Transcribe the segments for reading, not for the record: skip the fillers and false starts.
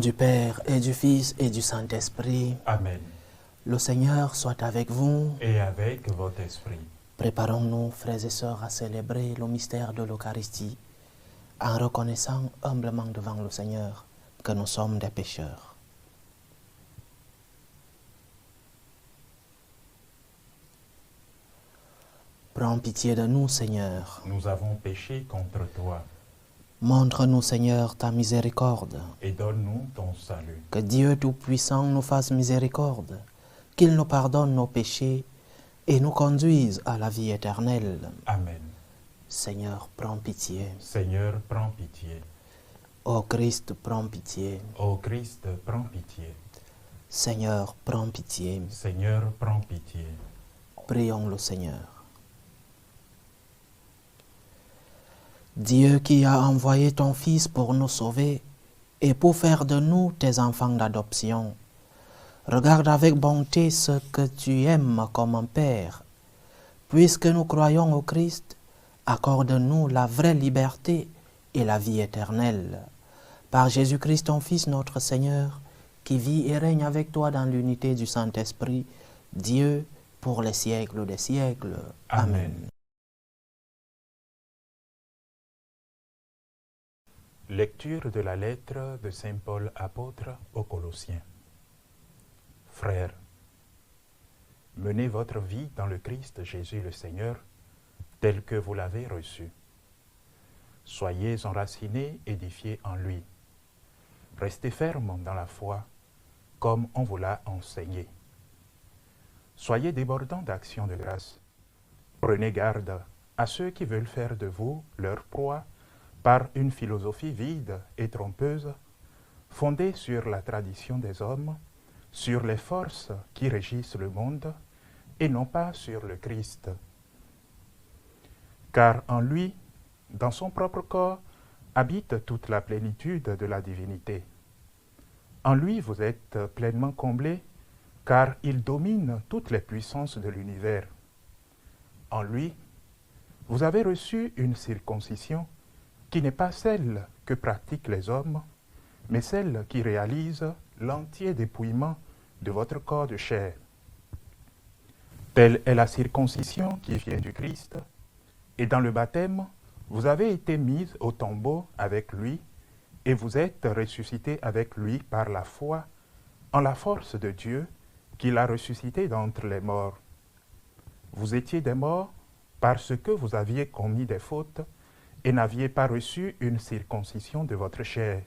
du Père et du Fils et du Saint-Esprit. Amen. Le Seigneur soit avec vous. Et avec votre esprit. Préparons-nous, frères et sœurs, à célébrer le mystère de l'Eucharistie en reconnaissant humblement devant le Seigneur que nous sommes des pécheurs. Prends pitié de nous, Seigneur. Nous avons péché contre toi. Montre-nous, Seigneur, ta miséricorde. Et donne-nous ton salut. Que Dieu Tout-Puissant nous fasse miséricorde, qu'il nous pardonne nos péchés et nous conduise à la vie éternelle. Amen. Seigneur, prends pitié. Seigneur, prends pitié. Ô Christ, prends pitié. Ô Christ, prends pitié. Seigneur, prends pitié. Seigneur, prends pitié. Prions le Seigneur. Dieu qui a envoyé ton Fils pour nous sauver et pour faire de nous tes enfants d'adoption, regarde avec bonté ce que tu aimes comme un Père. Puisque nous croyons au Christ, accorde-nous la vraie liberté et la vie éternelle. Par Jésus-Christ, ton Fils, notre Seigneur, qui vit et règne avec toi dans l'unité du Saint-Esprit, Dieu, pour les siècles des siècles. Amen. Lecture de la lettre de Saint Paul apôtre aux Colossiens. Frères, menez votre vie dans le Christ Jésus le Seigneur, tel que vous l'avez reçu. Soyez enracinés, édifiés en lui. Restez fermes dans la foi, comme on vous l'a enseigné. Soyez débordants d'actions de grâce. Prenez garde à ceux qui veulent faire de vous leur proie par une philosophie vide et trompeuse, fondée sur la tradition des hommes, sur les forces qui régissent le monde, et non pas sur le Christ. Car en lui, dans son propre corps, habite toute la plénitude de la divinité. En lui, vous êtes pleinement comblés, car il domine toutes les puissances de l'univers. En lui, vous avez reçu une circoncision qui n'est pas celle que pratiquent les hommes, mais celle qui réalise l'entier dépouillement de votre corps de chair. Telle est la circoncision qui vient du Christ, et dans le baptême, vous avez été mis au tombeau avec lui, et vous êtes ressuscités avec lui par la foi, en la force de Dieu, qui l'a ressuscité d'entre les morts. Vous étiez des morts parce que vous aviez commis des fautes, et n'aviez pas reçu une circoncision de votre chair.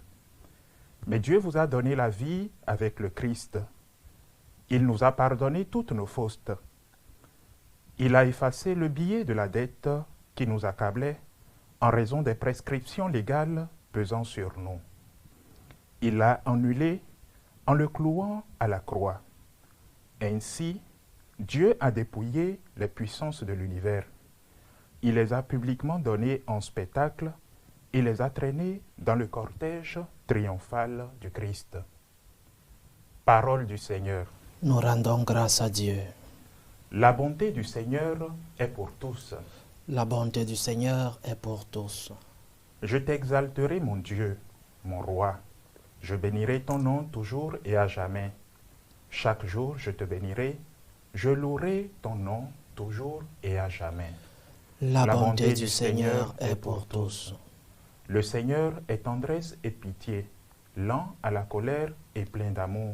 Mais Dieu vous a donné la vie avec le Christ. Il nous a pardonné toutes nos fautes. Il a effacé le billet de la dette qui nous accablait en raison des prescriptions légales pesant sur nous. Il l'a annulé en le clouant à la croix. Ainsi, Dieu a dépouillé les puissances de l'univers. Il les a publiquement donnés en spectacle et les a traînés dans le cortège triomphal du Christ. Parole du Seigneur. Nous rendons grâce à Dieu. La bonté du Seigneur est pour tous. La bonté du Seigneur est pour tous. Je t'exalterai, mon Dieu, mon roi. Je bénirai ton nom toujours et à jamais. Chaque jour, je te bénirai. Je louerai ton nom toujours et à jamais. La bonté du Seigneur est pour tous. Le Seigneur est tendresse et pitié, lent à la colère et plein d'amour.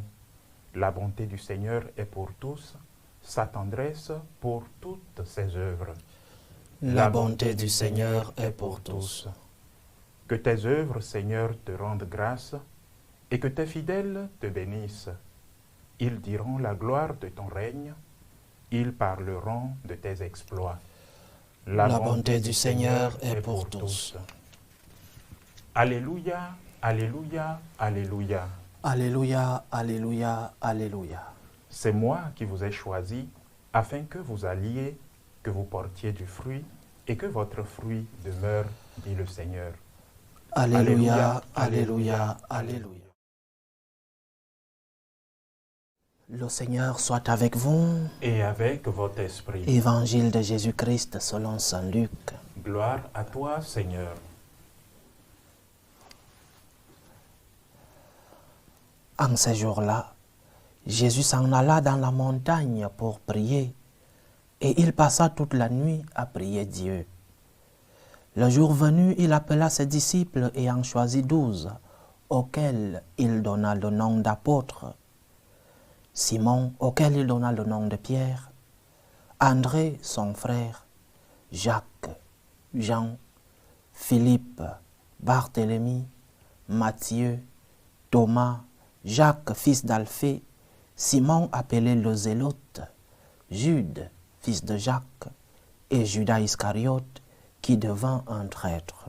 La bonté du Seigneur est pour tous, sa tendresse pour toutes ses œuvres. La bonté du Seigneur est pour tous. Que tes œuvres, Seigneur, te rendent grâce et que tes fidèles te bénissent. Ils diront la gloire de ton règne, ils parleront de tes exploits. La bonté du Seigneur est pour tous. Alléluia, alléluia, alléluia. Alléluia, alléluia, alléluia. C'est moi qui vous ai choisi afin que vous alliez, que vous portiez du fruit et que votre fruit demeure, dit le Seigneur. Alléluia, alléluia, alléluia. Le Seigneur soit avec vous. Et avec votre esprit. Évangile de Jésus-Christ selon saint Luc. Gloire à toi, Seigneur. En ces jours-là, Jésus s'en alla dans la montagne pour prier, et il passa toute la nuit à prier Dieu. Le jour venu, il appela ses disciples et en choisit 12, auxquels il donna le nom d'apôtres. Simon, auquel il donna le nom de Pierre, André, son frère, Jacques, Jean, Philippe, Barthélemy, Matthieu, Thomas, Jacques, fils d'Alphée, Simon appelé le Zélote, Jude, fils de Jacques, et Judas Iscariote, qui devint un traître.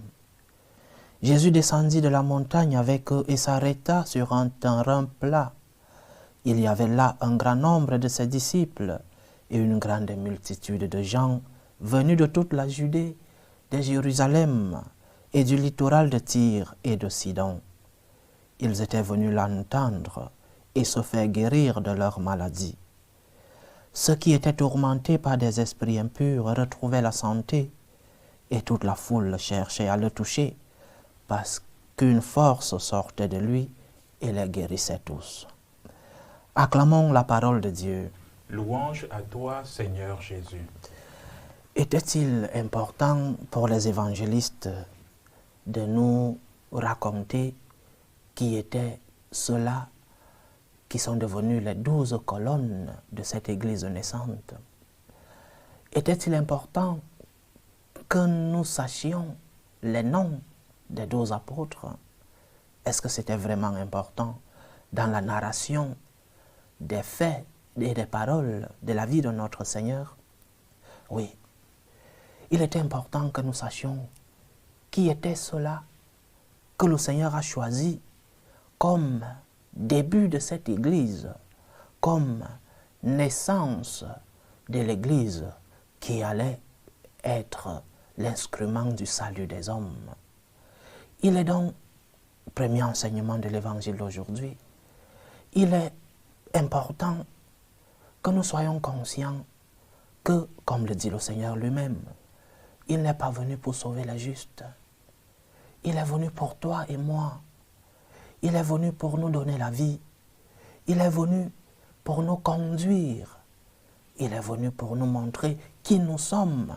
Jésus descendit de la montagne avec eux et s'arrêta sur un terrain plat. Il y avait là un grand nombre de ses disciples et une grande multitude de gens venus de toute la Judée, de Jérusalem et du littoral de Tyr et de Sidon. Ils étaient venus l'entendre et se faire guérir de leur maladie. Ceux qui étaient tourmentés par des esprits impurs retrouvaient la santé, et toute la foule cherchait à le toucher, parce qu'une force sortait de lui et les guérissait tous. Acclamons la parole de Dieu. Louange à toi, Seigneur Jésus. Était-il important pour les évangélistes de nous raconter qui étaient ceux-là qui sont devenus les 12 colonnes de cette église naissante? Était-il important que nous sachions les noms des 12 apôtres? Est-ce que c'était vraiment important dans la narration des faits et des paroles de la vie de notre Seigneur? Oui. Il était important que nous sachions qui étaient ceux-là que le Seigneur a choisi comme début de cette église, comme naissance de l'église qui allait être l'instrument du salut des hommes. Il est donc, premier enseignement de l'évangile d'aujourd'hui, il est important que nous soyons conscients que, comme le dit le Seigneur lui-même, il n'est pas venu pour sauver les justes. Il est venu pour toi et moi. Il est venu pour nous donner la vie. Il est venu pour nous conduire. Il est venu pour nous montrer qui nous sommes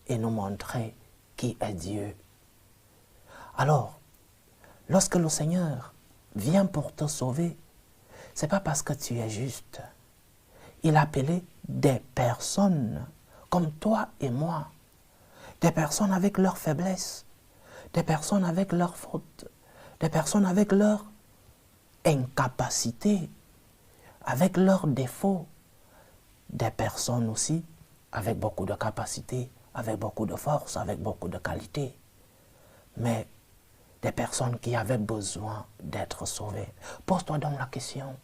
et nous montrer qui est Dieu. Alors, lorsque le Seigneur vient pour te sauver, ce n'est pas parce que tu es juste. Il a appelé des personnes comme toi et moi, des personnes avec leurs faiblesses, des personnes avec leurs fautes, des personnes avec leurs incapacités, avec leurs défauts, des personnes aussi avec beaucoup de capacités, avec beaucoup de force, avec beaucoup de qualité, mais des personnes qui avaient besoin d'être sauvées. Pose-toi donc la question,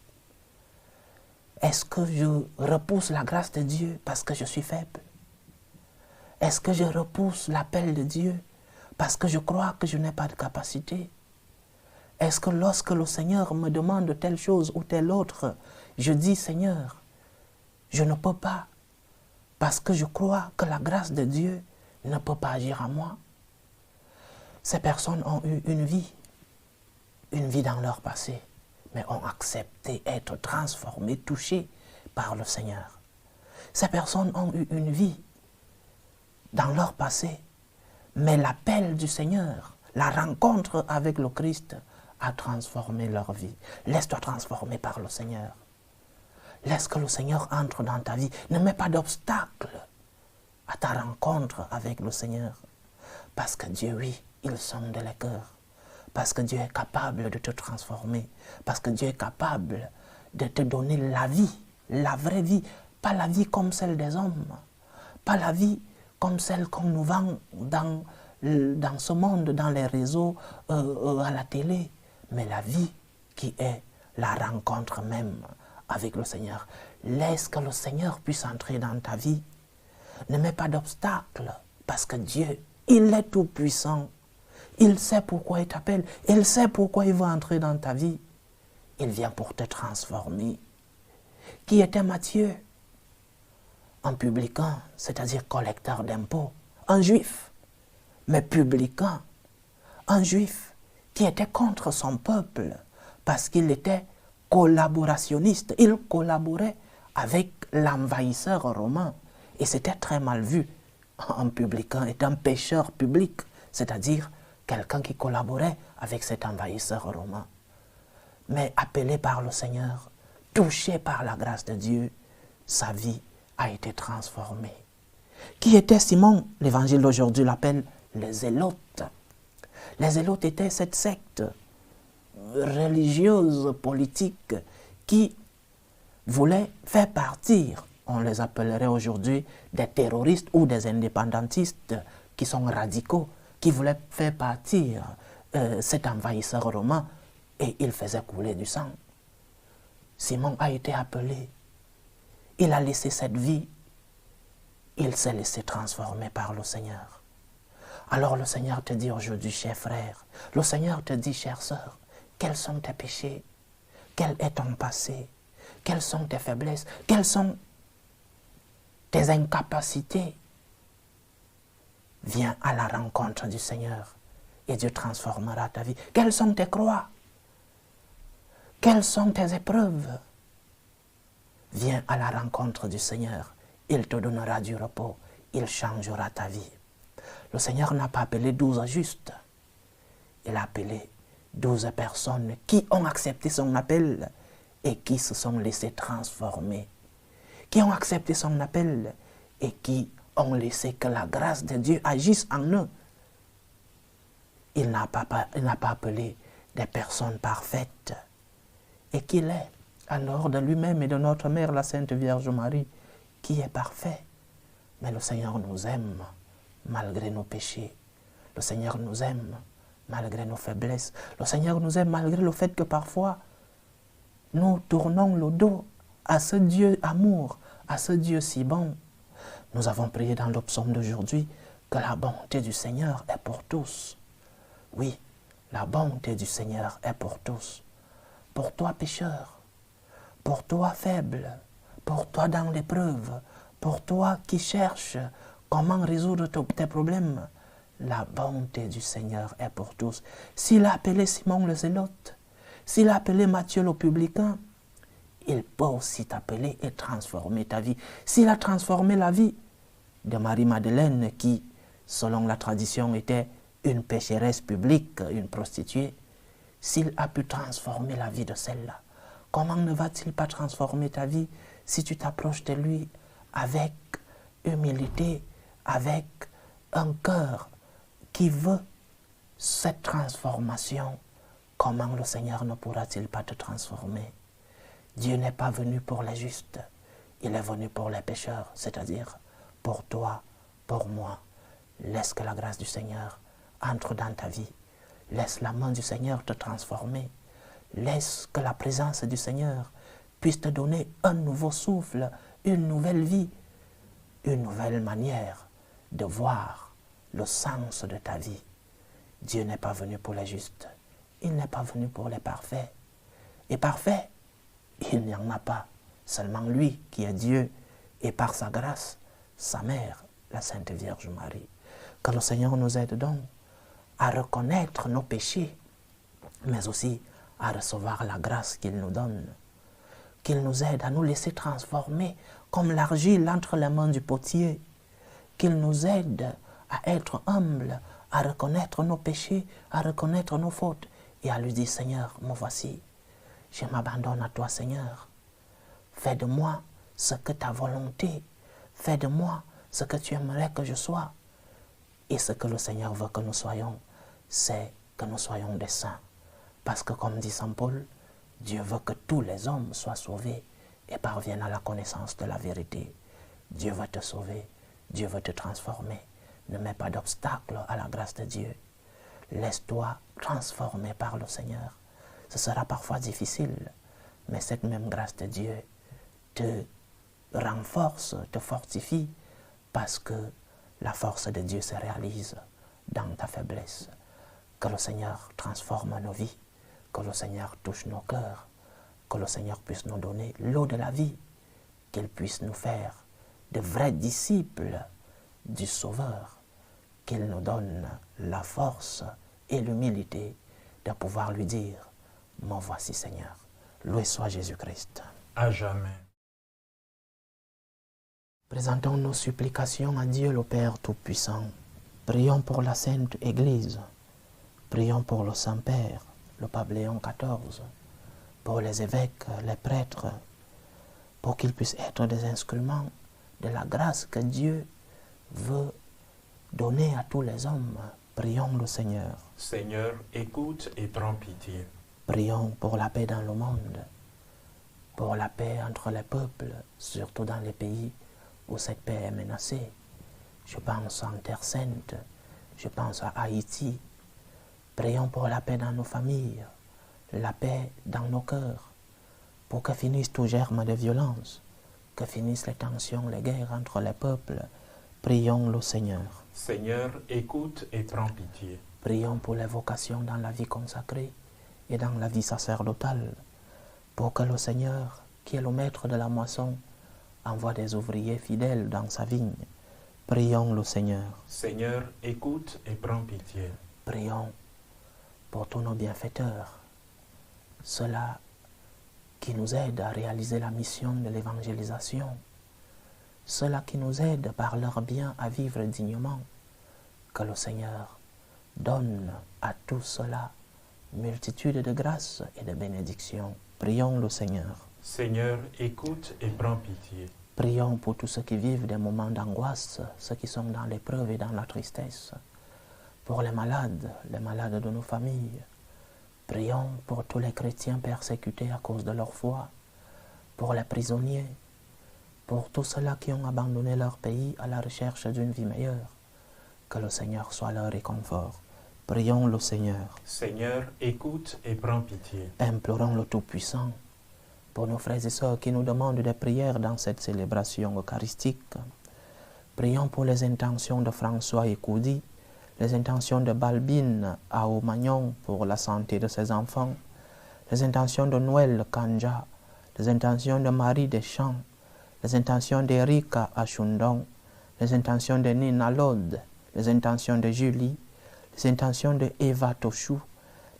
est-ce que je repousse la grâce de Dieu parce que je suis faible? Est-ce que je repousse l'appel de Dieu parce que je crois que je n'ai pas de capacité? Est-ce que lorsque le Seigneur me demande telle chose ou telle autre, je dis Seigneur, je ne peux pas parce que je crois que la grâce de Dieu ne peut pas agir à moi? Ces personnes ont eu une vie dans leur passé, mais ont accepté être transformées, touchées par le Seigneur. Ces personnes ont eu une vie dans leur passé, mais l'appel du Seigneur, la rencontre avec le Christ a transformé leur vie. Laisse-toi transformer par le Seigneur. Laisse que le Seigneur entre dans ta vie. Ne mets pas d'obstacle à ta rencontre avec le Seigneur. Parce que Dieu, oui, il sonde les cœurs. Parce que Dieu est capable de te transformer. Parce que Dieu est capable de te donner la vie, la vraie vie. Pas la vie comme celle des hommes. Pas la vie comme celle qu'on nous vend dans ce monde, dans les réseaux, à la télé. Mais la vie qui est la rencontre même avec le Seigneur. Laisse que le Seigneur puisse entrer dans ta vie. Ne mets pas d'obstacle, parce que Dieu, il est tout puissant. Il sait pourquoi il t'appelle. Il sait pourquoi il va entrer dans ta vie. Il vient pour te transformer. Qui était Matthieu? Un publicain, c'est-à-dire collecteur d'impôts. Un juif, mais publicain. Un juif qui était contre son peuple, parce qu'il était collaborationniste. Il collaborait avec l'envahisseur romain. Et c'était très mal vu. Un publicain est un pécheur public, c'est-à-dire quelqu'un qui collaborait avec cet envahisseur romain. Mais appelé par le Seigneur, touché par la grâce de Dieu, sa vie a été transformée. Qui était Simon? L'évangile d'aujourd'hui l'appelle les Zélotes. Les Zélotes étaient cette secte religieuse, politique, qui voulait faire partir, on les appellerait aujourd'hui des terroristes ou des indépendantistes qui sont radicaux, qui voulaient faire partir cet envahisseur romain et il faisait couler du sang. Simon a été appelé, il a laissé cette vie, il s'est laissé transformer par le Seigneur. Alors le Seigneur te dit aujourd'hui, cher frère, le Seigneur te dit, chère sœur, quels sont tes péchés? Quel est ton passé? Quelles sont tes faiblesses? Quelles sont tes incapacités? Viens à la rencontre du Seigneur et Dieu transformera ta vie. Quelles sont tes croix? Quelles sont tes épreuves? Viens à la rencontre du Seigneur. Il te donnera du repos. Il changera ta vie. Le Seigneur n'a pas appelé 12 justes. Il a appelé 12 personnes qui ont accepté son appel et qui se sont laissés transformer. Qui ont accepté son appel et qui ont laissé que la grâce de Dieu agisse en eux. Il n'a pas appelé des personnes parfaites. Et qu'il est, alors de lui-même et de notre mère, la Sainte Vierge Marie, qui est parfait. Mais le Seigneur nous aime malgré nos péchés. Le Seigneur nous aime malgré nos faiblesses. Le Seigneur nous aime malgré le fait que parfois, nous tournons le dos à ce Dieu amour, à ce Dieu si bon. Nous avons prié dans le psaume d'aujourd'hui que la bonté du Seigneur est pour tous. Oui, la bonté du Seigneur est pour tous. Pour toi pécheur, pour toi faible, pour toi dans l'épreuve, pour toi qui cherches comment résoudre tes problèmes, la bonté du Seigneur est pour tous. S'il a appelé Simon le Zélote, s'il a appelé Matthieu le publicain, il peut aussi t'appeler et transformer ta vie. S'il a transformé la vie de Marie-Madeleine qui, selon la tradition, était une pécheresse publique, une prostituée, s'il a pu transformer la vie de celle-là, comment ne va-t-il pas transformer ta vie si tu t'approches de lui avec humilité, avec un cœur qui veut cette transformation? Comment le Seigneur ne pourra-t-il pas te transformer? Dieu n'est pas venu pour les justes, il est venu pour les pécheurs, c'est-à-dire pour toi, pour moi. Laisse que la grâce du Seigneur entre dans ta vie. Laisse la main du Seigneur te transformer. Laisse que la présence du Seigneur puisse te donner un nouveau souffle, une nouvelle vie, une nouvelle manière de voir le sens de ta vie. Dieu n'est pas venu pour les justes, il n'est pas venu pour les parfaits. Et parfait, il n'y en a pas. Seulement lui qui est Dieu et par sa grâce, sa mère, la Sainte Vierge Marie. Que le Seigneur nous aide donc à reconnaître nos péchés, mais aussi à recevoir la grâce qu'il nous donne. Qu'il nous aide à nous laisser transformer comme l'argile entre les mains du potier. Qu'il nous aide à être humbles, à reconnaître nos péchés, à reconnaître nos fautes et à lui dire, Seigneur, me voici. Je m'abandonne à toi, Seigneur. Fais de moi ce que ta volonté. Fais de moi ce que tu aimerais que je sois. Et ce que le Seigneur veut que nous soyons, c'est que nous soyons des saints. Parce que comme dit Saint Paul, Dieu veut que tous les hommes soient sauvés et parviennent à la connaissance de la vérité. Dieu veut te sauver, Dieu veut te transformer. Ne mets pas d'obstacle à la grâce de Dieu. Laisse-toi transformer par le Seigneur. Ce sera parfois difficile, mais cette même grâce de Dieu te renforce, te fortifie, parce que la force de Dieu se réalise dans ta faiblesse. Que le Seigneur transforme nos vies, que le Seigneur touche nos cœurs, que le Seigneur puisse nous donner l'eau de la vie, qu'il puisse nous faire de vrais disciples du Sauveur, qu'il nous donne la force et l'humilité de pouvoir lui dire, me voici Seigneur. Loué soit Jésus-Christ. À jamais. Présentons nos supplications à Dieu le Père Tout-Puissant. Prions pour la Sainte Église. Prions pour le Saint-Père, le Pape Léon XIV, pour les évêques, les prêtres, pour qu'ils puissent être des instruments de la grâce que Dieu veut donner à tous les hommes. Prions le Seigneur. Seigneur, écoute et prends pitié. Prions pour la paix dans le monde, pour la paix entre les peuples, surtout dans les pays où cette paix est menacée. Je pense en Terre Sainte, je pense à Haïti. Prions pour la paix dans nos familles, la paix dans nos cœurs, pour que finisse tout germe de violence, que finissent les tensions, les guerres entre les peuples. Prions le Seigneur. Seigneur, écoute et prends pitié. Prions pour les vocations dans la vie consacrée et dans la vie sacerdotale, pour que le Seigneur, qui est le maître de la moisson, envoie des ouvriers fidèles dans sa vigne. Prions le Seigneur. Seigneur, écoute et prends pitié. Prions pour tous nos bienfaiteurs, ceux-là qui nous aident à réaliser la mission de l'évangélisation, ceux-là qui nous aident par leur bien à vivre dignement. Que le Seigneur donne à tous ceux-là multitude de grâces et de bénédictions. Prions le Seigneur. Seigneur, écoute et prends pitié. Prions pour tous ceux qui vivent des moments d'angoisse, ceux qui sont dans l'épreuve et dans la tristesse. Pour les malades de nos familles. Prions pour tous les chrétiens persécutés à cause de leur foi. Pour les prisonniers. Pour tous ceux-là qui ont abandonné leur pays à la recherche d'une vie meilleure. Que le Seigneur soit leur réconfort. Prions le Seigneur. Seigneur, écoute et prends pitié. Implorons le Tout-Puissant pour nos frères et sœurs qui nous demandent des prières dans cette célébration eucharistique. Prions pour les intentions de François et Koudi, les intentions de Balbine à Omagnon pour la santé de ses enfants, les intentions de Noël Kanja, les intentions de Marie Deschamps, les intentions d'Erika à Chundong, les intentions de Nina Lode, les intentions de Julie, les intentions de Eva Tochou,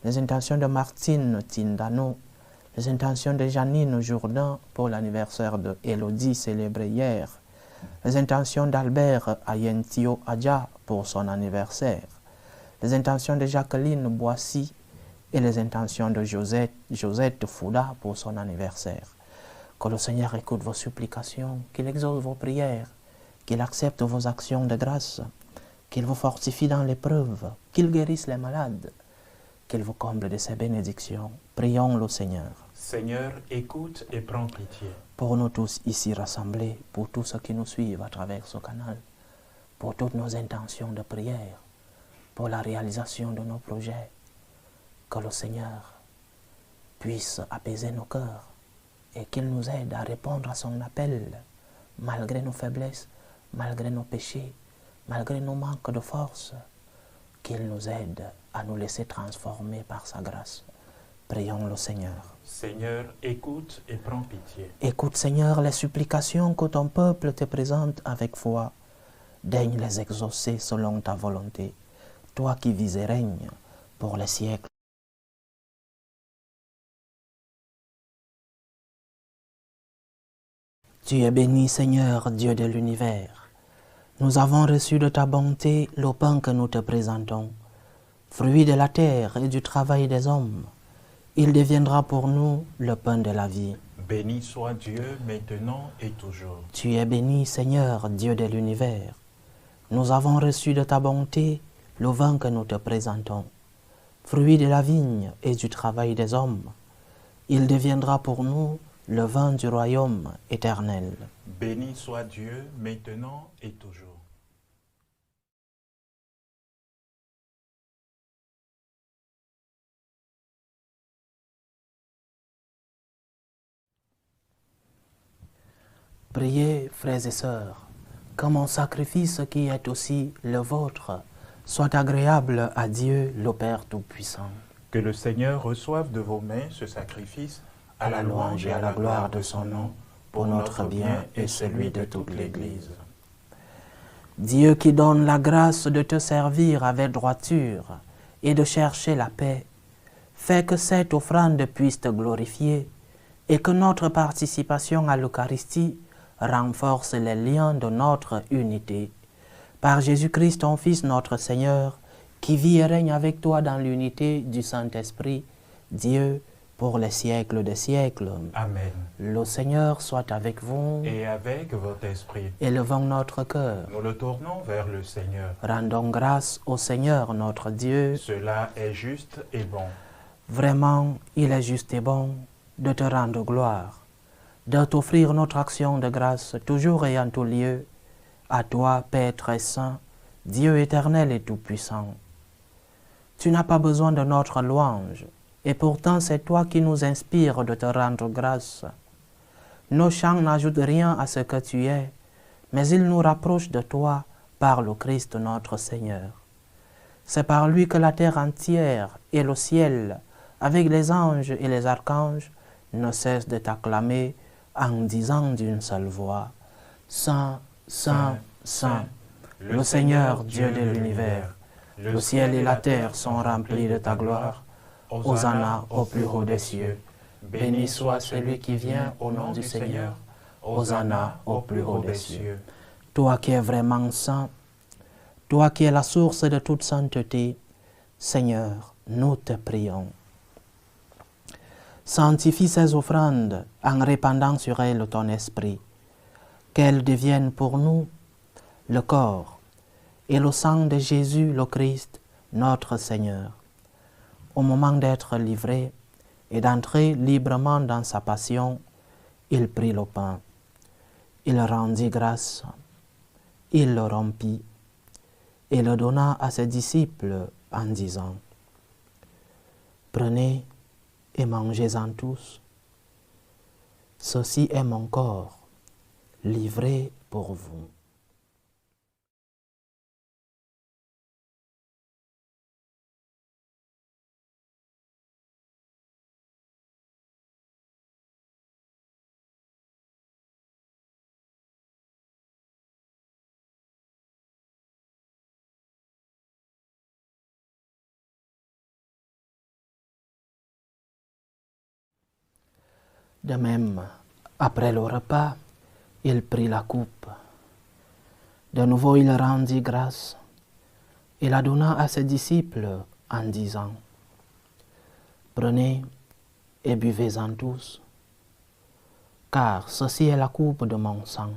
les intentions de Martine Tindano, les intentions de Janine Jourdain pour l'anniversaire de Élodie célébré hier, les intentions d'Albert Ayentio Adja pour son anniversaire, les intentions de Jacqueline Boissy et les intentions de Josette Fouda pour son anniversaire. Que le Seigneur écoute vos supplications, qu'il exauce vos prières, qu'il accepte vos actions de grâce, qu'il vous fortifie dans l'épreuve, qu'il guérisse les malades, qu'il vous comble de ses bénédictions. Prions le Seigneur. Seigneur, écoute et prends pitié. Pour nous tous ici rassemblés, pour tous ceux qui nous suivent à travers ce canal, pour toutes nos intentions de prière, pour la réalisation de nos projets, que le Seigneur puisse apaiser nos cœurs et qu'il nous aide à répondre à son appel, malgré nos faiblesses, malgré nos péchés, malgré nos manques de force, qu'il nous aide à nous laisser transformer par sa grâce. Prions le Seigneur. Seigneur, écoute et prends pitié. Écoute, Seigneur, les supplications que ton peuple te présente avec foi. Daigne les exaucer selon ta volonté, toi qui vis et règnes pour les siècles. Tu es béni, Seigneur, Dieu de l'univers. Nous avons reçu de ta bonté le pain que nous te présentons, fruit de la terre et du travail des hommes. Il deviendra pour nous le pain de la vie. Béni soit Dieu, maintenant et toujours. Tu es béni, Seigneur, Dieu de l'univers. Nous avons reçu de ta bonté le vin que nous te présentons, fruit de la vigne et du travail des hommes. Il deviendra pour nous le vin du royaume éternel. Béni soit Dieu, maintenant et toujours. Priez, frères et sœurs, que mon sacrifice qui est aussi le vôtre soit agréable à Dieu, le Père Tout-Puissant. Que le Seigneur reçoive de vos mains ce sacrifice à la louange et à la gloire de son nom, pour notre bien et celui de toute l'Église. Dieu qui donne la grâce de te servir avec droiture et de chercher la paix, fais que cette offrande puisse te glorifier et que notre participation à l'Eucharistie renforce les liens de notre unité. Par Jésus-Christ, ton Fils, notre Seigneur, qui vit et règne avec toi dans l'unité du Saint-Esprit, Dieu, pour les siècles des siècles. Amen. Le Seigneur soit avec vous. Et avec votre esprit. Élevons notre cœur. Nous le tournons vers le Seigneur. Rendons grâce au Seigneur notre Dieu. Cela est juste et bon. Vraiment, il est juste et bon de te rendre gloire, de t'offrir notre action de grâce toujours et en tout lieu, à toi, Père très saint, Dieu éternel et tout-puissant. Tu n'as pas besoin de notre louange, et pourtant c'est toi qui nous inspires de te rendre grâce. Nos chants n'ajoutent rien à ce que tu es, mais ils nous rapprochent de toi par le Christ notre Seigneur. C'est par lui que la terre entière et le ciel, avec les anges et les archanges, ne cessent de t'acclamer en disant d'une seule voix, Saint, Saint, Saint, le Seigneur Dieu de l'univers, le ciel et la terre sont remplis de ta gloire. Hosanna au plus haut des cieux. Béni soit celui qui vient au nom du Seigneur. Hosanna au plus haut des cieux. Toi qui es vraiment saint, toi qui es la source de toute sainteté, Seigneur, nous te prions. Sanctifie ces offrandes en répandant sur elles ton esprit, qu'elles deviennent pour nous le corps et le sang de Jésus le Christ, notre Seigneur. Au moment d'être livré et d'entrer librement dans sa passion, il prit le pain, il rendit grâce, il le rompit et le donna à ses disciples en disant, « Prenez et mangez-en tous. Ceci est mon corps, livré pour vous. » De même, après le repas, il prit la coupe. De nouveau, il rendit grâce et la donna à ses disciples en disant, « Prenez et buvez-en tous, car ceci est la coupe de mon sang,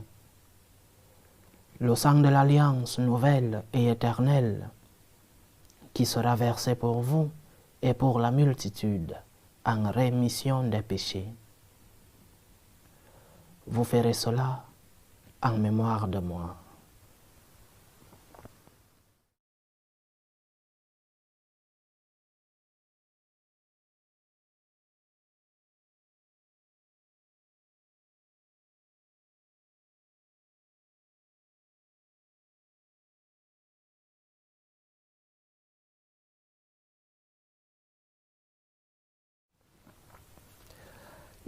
le sang de l'alliance nouvelle et éternelle, qui sera versé pour vous et pour la multitude en rémission des péchés. Vous ferez cela en mémoire de moi. »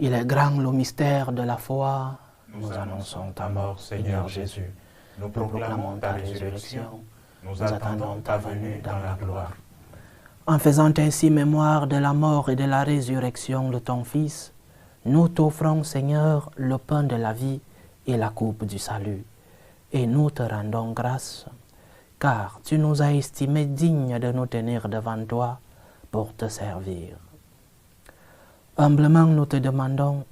Il est grand le mystère de la foi. Nous annonçons ta mort, Seigneur Jésus. Nous proclamons ta résurrection. Nous attendons ta venue dans la gloire. En faisant ainsi mémoire de la mort et de la résurrection de ton Fils, nous t'offrons, Seigneur, le pain de la vie et la coupe du salut. Et nous te rendons grâce, car tu nous as estimés dignes de nous tenir devant toi pour te servir. Humblement nous te demandons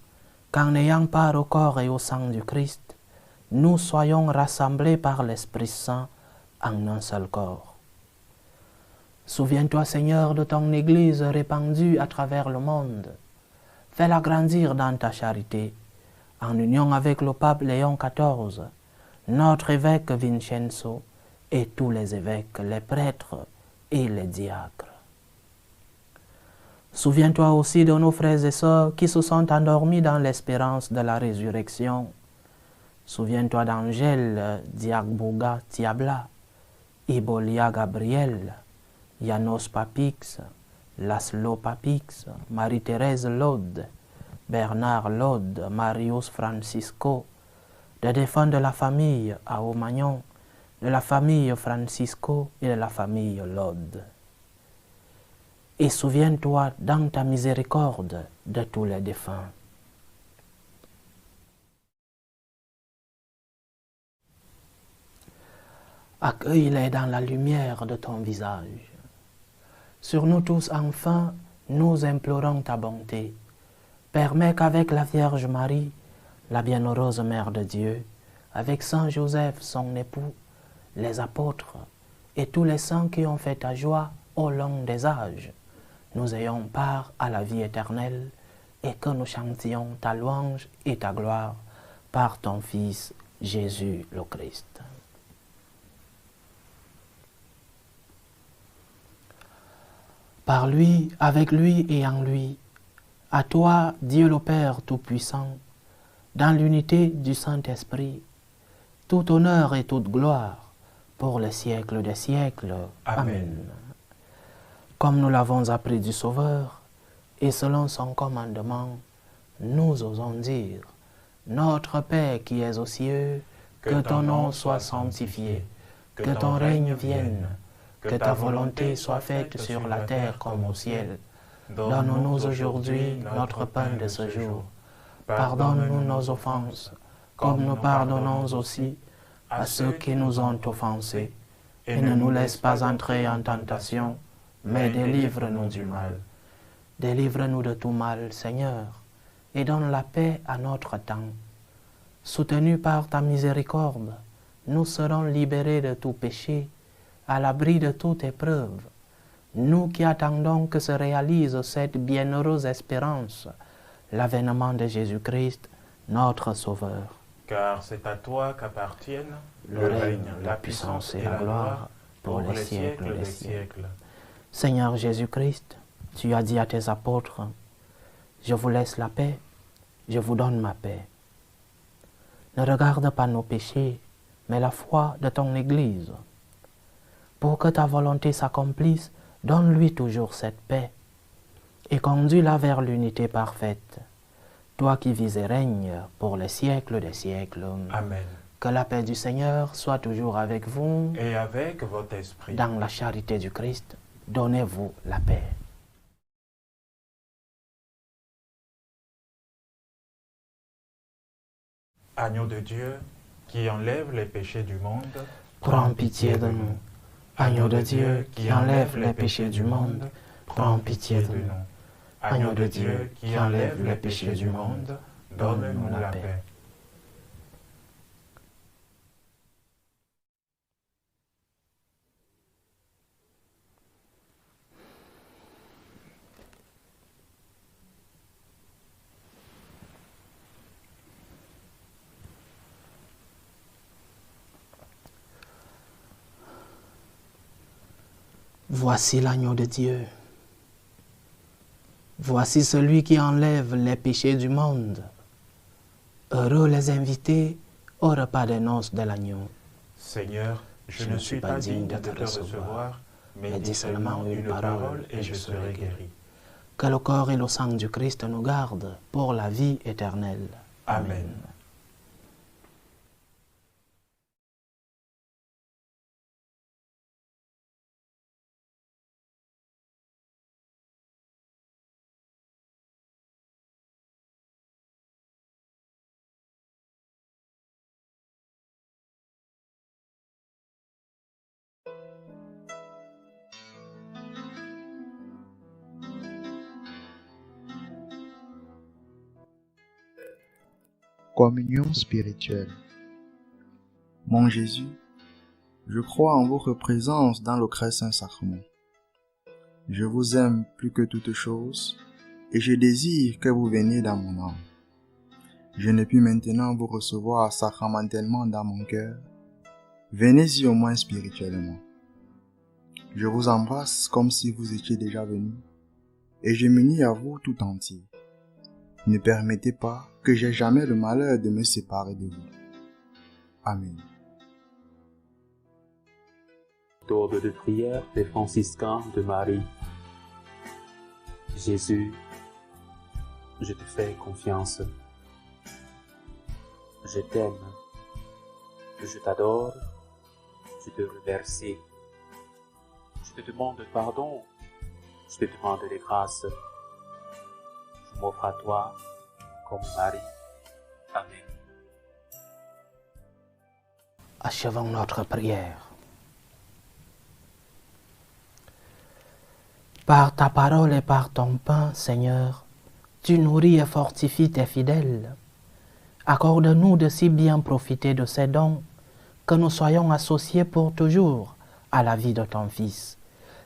qu'en n'ayant part au corps et au sang du Christ, nous soyons rassemblés par l'Esprit Saint en un seul corps. Souviens-toi, Seigneur, de ton Église répandue à travers le monde. Fais-la grandir dans ta charité, en union avec le pape Léon XIV, notre évêque Vincenzo et tous les évêques, les prêtres et les diacres. Souviens-toi aussi de nos frères et sœurs qui se sont endormis dans l'espérance de la résurrection. Souviens-toi d'Angèle Diagboga Tiabla, Ibolia Gabriel, Janos Papix, Laszlo Papix, Marie-Thérèse Lode, Bernard Lode, Marius Francisco, des défunts de la famille Aomagnon, de la famille Francisco et de la famille Lode. Et souviens-toi dans ta miséricorde de tous les défunts. Accueille-les dans la lumière de ton visage. Sur nous tous, enfin, nous implorons ta bonté. Permets qu'avec la Vierge Marie, la bienheureuse Mère de Dieu, avec Saint Joseph, son époux, les apôtres et tous les saints qui ont fait ta joie au long des âges, nous ayons part à la vie éternelle et que nous chantions ta louange et ta gloire par ton Fils Jésus le Christ. Par lui, avec lui et en lui, à toi, Dieu le Père Tout-Puissant, dans l'unité du Saint-Esprit, tout honneur et toute gloire pour les siècles des siècles. Amen. Comme nous l'avons appris du Sauveur, et selon son commandement, nous osons dire, Notre Père qui es aux cieux, que ton nom soit sanctifié, que ton règne vienne, que ta volonté soit faite sur la terre comme au ciel. Donne-nous aujourd'hui notre pain de ce jour. Pardonne-nous nos offenses, comme nous pardonnons aussi à ceux qui nous ont offensés. Et ne nous laisse pas entrer en tentation, mais délivre-nous du mal. Délivre-nous de tout mal, Seigneur, et donne la paix à notre temps. Soutenus par ta miséricorde, nous serons libérés de tout péché, à l'abri de toute épreuve. Nous qui attendons que se réalise cette bienheureuse espérance, l'avènement de Jésus-Christ, notre Sauveur. Car c'est à toi qu'appartiennent le règne, la puissance et la gloire pour les siècles des siècles. Seigneur Jésus-Christ, tu as dit à tes apôtres, « Je vous laisse la paix, je vous donne ma paix. » Ne regarde pas nos péchés, mais la foi de ton Église. Pour que ta volonté s'accomplisse, donne-lui toujours cette paix et conduis-la vers l'unité parfaite. Toi qui vis et règnes pour les siècles des siècles. Amen. Que la paix du Seigneur soit toujours avec vous. Et avec votre esprit. Dans la charité du Christ, donnez-vous la paix. Agneau de Dieu, qui enlève les péchés du monde, prends pitié de nous. Agneau de Dieu, qui enlève les péchés du monde, prends pitié de nous. Agneau de Dieu, qui enlève les péchés du monde, donne-nous la paix. Voici l'agneau de Dieu. Voici celui qui enlève les péchés du monde. Heureux les invités au repas des noces de l'agneau. Seigneur, je ne suis pas digne de te recevoir, mais dis seulement une parole et je serai guéri. Que le corps et le sang du Christ nous gardent pour la vie éternelle. Amen. Communion spirituelle. Mon Jésus, je crois en votre présence dans le très saint sacrement. Je vous aime plus que toute chose et je désire que vous veniez dans mon âme. Je ne puis maintenant vous recevoir sacramentellement dans mon cœur. Venez-y au moins spirituellement. Je vous embrasse comme si vous étiez déjà venu et je m'unis à vous tout entier. Ne permettez pas que j'aie jamais le malheur de me séparer de vous. Amen. Ordre de prière des franciscains de Marie. Jésus, je te fais confiance. Je t'aime. Je t'adore. Je te remercie. Je te demande pardon. Je te demande des grâces. Je m'offre à toi comme Marie. Amen. Achevons notre prière. Par ta parole et par ton pain, Seigneur, tu nourris et fortifies tes fidèles. Accorde-nous de si bien profiter de ces dons que nous soyons associés pour toujours à la vie de ton Fils,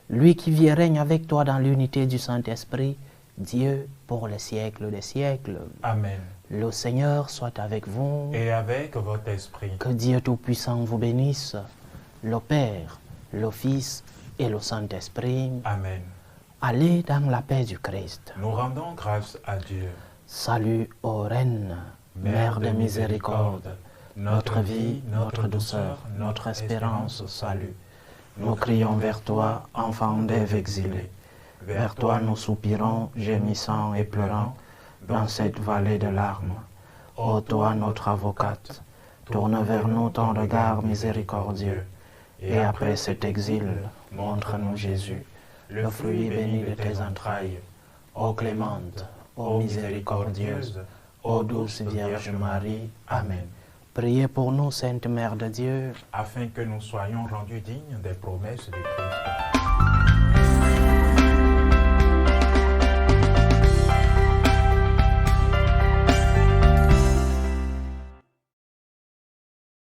lui qui vit et règne avec toi dans l'unité du Saint-Esprit, Dieu pour les siècles des siècles. Amen. Le Seigneur soit avec vous. Et avec votre esprit. Que Dieu Tout-Puissant vous bénisse, le Père, le Fils et le Saint-Esprit. Amen. Allez dans la paix du Christ. Nous rendons grâce à Dieu. Salut ô Reine, Mère de miséricorde, notre vie, notre douceur, notre espérance, salut. Nous crions vers toi, enfant d'Ève exilée. Vers toi nous soupirons, gémissant et pleurant, dans cette vallée de larmes. Ô toi notre avocate, tourne vers nous ton regard miséricordieux, et après cet exil, montre-nous Jésus, le fruit béni de tes entrailles. Ô clémente, ô miséricordieuse, ô douce Vierge Marie. Amen. Priez pour nous, Sainte Mère de Dieu, afin que nous soyons rendus dignes des promesses du Christ.